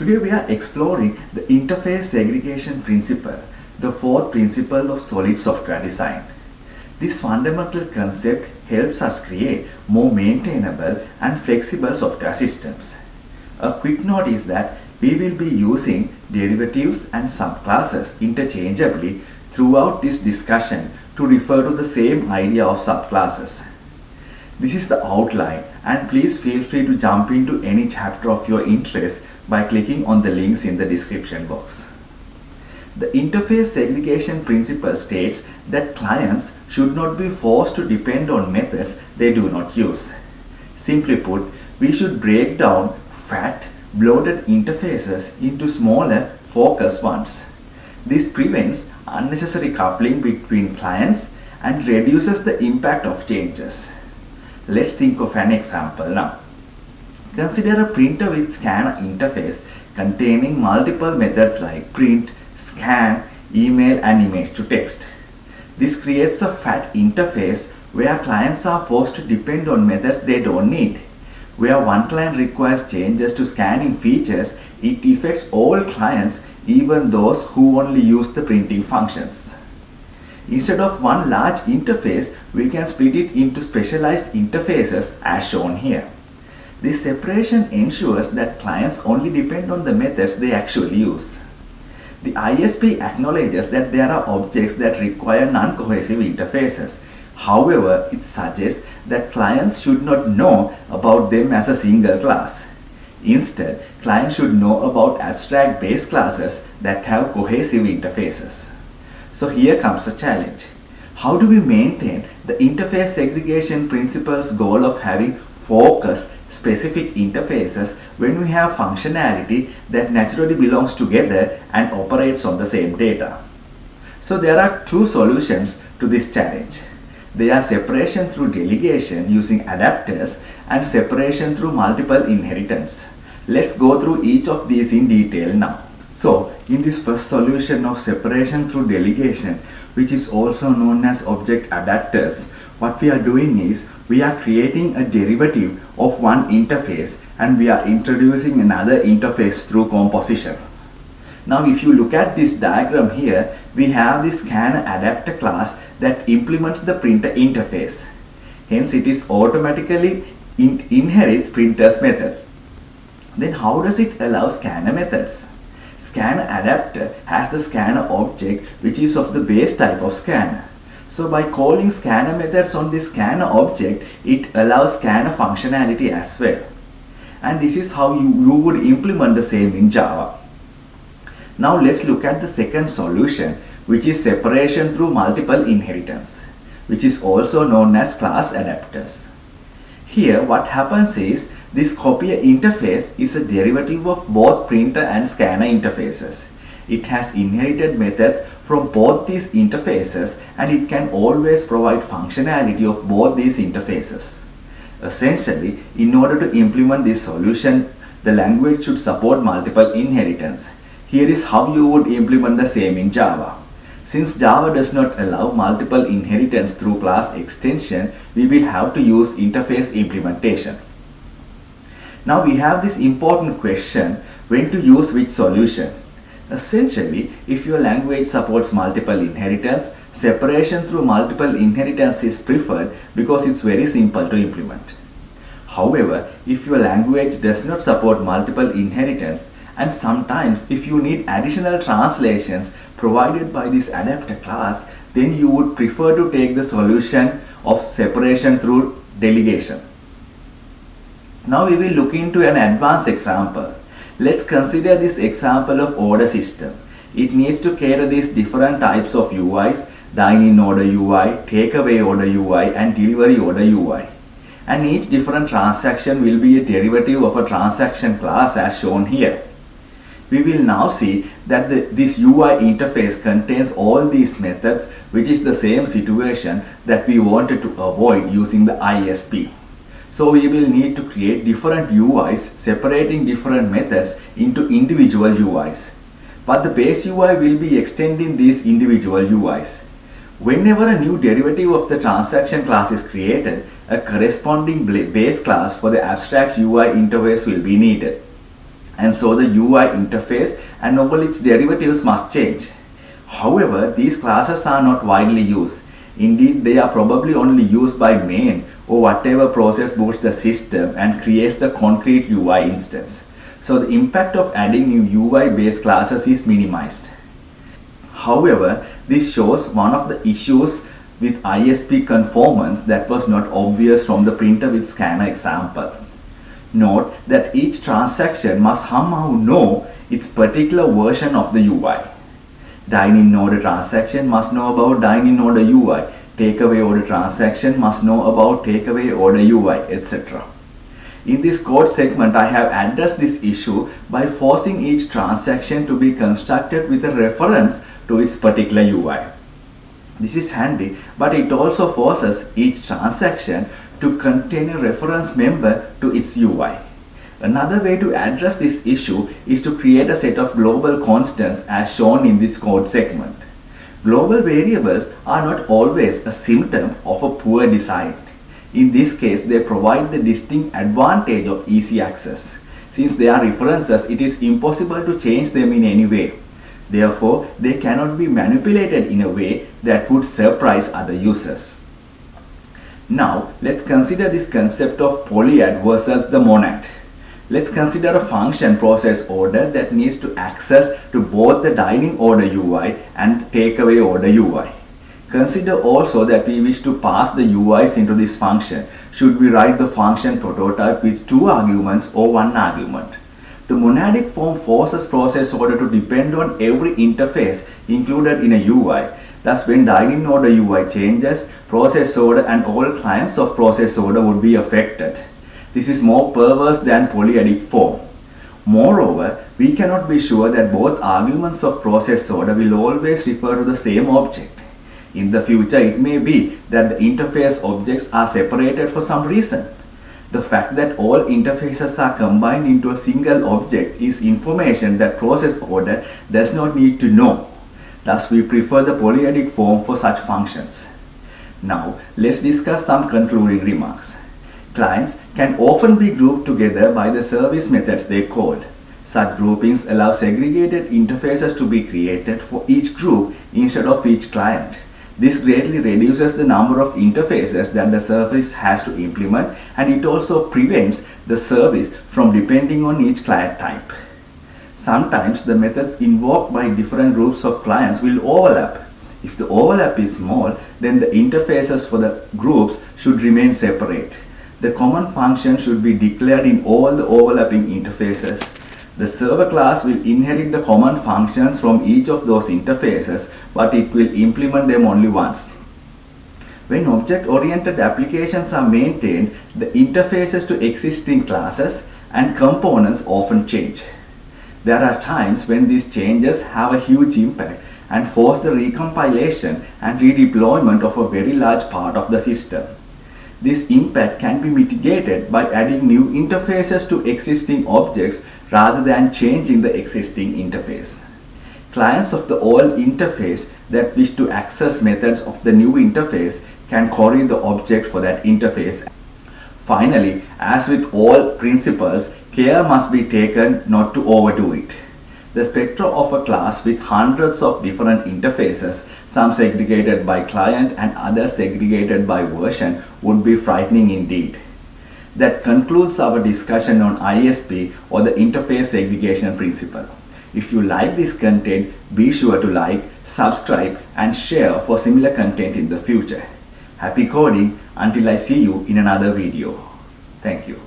Today we are exploring the Interface Segregation Principle, the fourth principle of solid software design. This fundamental concept helps us create more maintainable and flexible software systems. A quick note is that we will be using derivatives and subclasses interchangeably throughout this discussion to refer to the same idea of subclasses. This is the outline, and please feel free to jump into any chapter of your interest by clicking on the links in the description box. The Interface Segregation Principle states that clients should not be forced to depend on methods they do not use. Simply put, we should break down fat, bloated interfaces into smaller, focused ones. This prevents unnecessary coupling between clients and reduces the impact of changes. Let's think of an example now. Consider a printer with scanner interface containing multiple methods like print, scan, email, and image to text. This creates a fat interface where clients are forced to depend on methods they don't need. Where one client requires changes to scanning features, it affects all clients, even those who only use the printing functions. Instead of one large interface, we can split it into specialized interfaces as shown here. This separation ensures that clients only depend on the methods they actually use. The ISP acknowledges that there are objects that require non-cohesive interfaces. However, it suggests that clients should not know about them as a single class. Instead, clients should know about abstract base classes that have cohesive interfaces. So here comes a challenge. How do we maintain the interface segregation principle's goal of having focused, specific interfaces when we have functionality that naturally belongs together and operates on the same data? So there are two solutions to this challenge. They are separation through delegation using adapters and separation through multiple inheritance. Let's go through each of these in detail now. So, in this first solution of separation through delegation, which is also known as object adapters, what we are doing is we are creating a derivative of one interface and we are introducing another interface through composition. Now, if you look at this diagram here, we have this scanner adapter class that implements the printer interface. Hence, it is automatically inherits printer's methods. Then how does it allow scanner methods? Scanner adapter has the scanner object which is of the base type of scanner. So by calling scanner methods on this scanner object, it allows scanner functionality as well. And this is how you would implement the same in Java. Now let's look at the second solution, which is separation through multiple inheritance, which is also known as class adapters. Here what happens is this copier interface is a derivative of both printer and scanner interfaces. It has inherited methods from both these interfaces and it can always provide functionality of both these interfaces. Essentially, in order to implement this solution, the language should support multiple inheritance. Here is how you would implement the same in Java. Since Java does not allow multiple inheritance through class extension, we will have to use interface implementation. Now we have this important question, when to use which solution. Essentially, if your language supports multiple inheritance, separation through multiple inheritance is preferred because it's very simple to implement. However, if your language does not support multiple inheritance, and sometimes if you need additional translations provided by this adapter class, then you would prefer to take the solution of separation through delegation. Now we will look into an advanced example. Let's consider this example of order system. It needs to cater these different types of UIs, dine-in order UI, takeaway order UI, and delivery order UI. And each different transaction will be a derivative of a transaction class as shown here. We will now see that this UI interface contains all these methods, which is the same situation that we wanted to avoid using the ISP. So we will need to create different UIs separating different methods into individual UIs. But the base UI will be extending these individual UIs. Whenever a new derivative of the transaction class is created, a corresponding base class for the abstract UI interface will be needed. and so the UI interface and all its derivatives must change. However, these classes are not widely used. Indeed, they are probably only used by main or whatever process boots the system and creates the concrete UI instance. So the impact of adding new UI-based classes is minimized. However, this shows one of the issues with ISP conformance that was not obvious from the printer with scanner example. Note that each transaction must somehow know its particular version of the UI. Dine-in order transaction must know about dine-in order UI. Takeaway order transaction must know about takeaway order UI, etc. In this code segment, I have addressed this issue by forcing each transaction to be constructed with a reference to its particular UI. This is handy, but it also forces each transaction to contain a reference member to its UI. Another way to address this issue is to create a set of global constants as shown in this code segment. Global variables are not always a symptom of a poor design. In this case, they provide the distinct advantage of easy access. Since they are references, it is impossible to change them in any way. Therefore, they cannot be manipulated in a way that would surprise other users. Now, let's consider this concept of Polyad versus the monad. Let's consider a function process order that needs to access to both the dining order UI and takeaway order UI. Consider also that we wish to pass the UIs into this function. Should we write the function prototype with 2 arguments or 1 argument? The monadic form forces process order to depend on every interface included in a UI. Thus, when dining order UI changes, process order and all clients of process order would be affected. This is more perverse than polyadic form. Moreover, we cannot be sure that both arguments of process order will always refer to the same object. In the future, it may be that the interface objects are separated for some reason. The fact that all interfaces are combined into a single object is information that process order does not need to know. Thus, we prefer the polyadic form for such functions. Now, let's discuss some concluding remarks. Clients can often be grouped together by the service methods they call. Such groupings allow segregated interfaces to be created for each group instead of each client. This greatly reduces the number of interfaces that the service has to implement, and it also prevents the service from depending on each client type. Sometimes the methods invoked by different groups of clients will overlap. If the overlap is small, then the interfaces for the groups should remain separate. The common function should be declared in all the overlapping interfaces. The server class will inherit the common functions from each of those interfaces, but it will implement them only once. When object-oriented applications are maintained, the interfaces to existing classes and components often change. There are times when these changes have a huge impact and force the recompilation and redeployment of a very large part of the system. This impact can be mitigated by adding new interfaces to existing objects rather than changing the existing interface. Clients of the old interface that wish to access methods of the new interface can query the object for that interface. Finally, as with all principles, care must be taken not to overdo it. The spectrum of a class with hundreds of different interfaces, some segregated by client and others segregated by version, would be frightening indeed. That concludes our discussion on ISP, or the Interface Segregation Principle. If you like this content, be sure to like, subscribe and share for similar content in the future. Happy coding until I see you in another video. Thank you.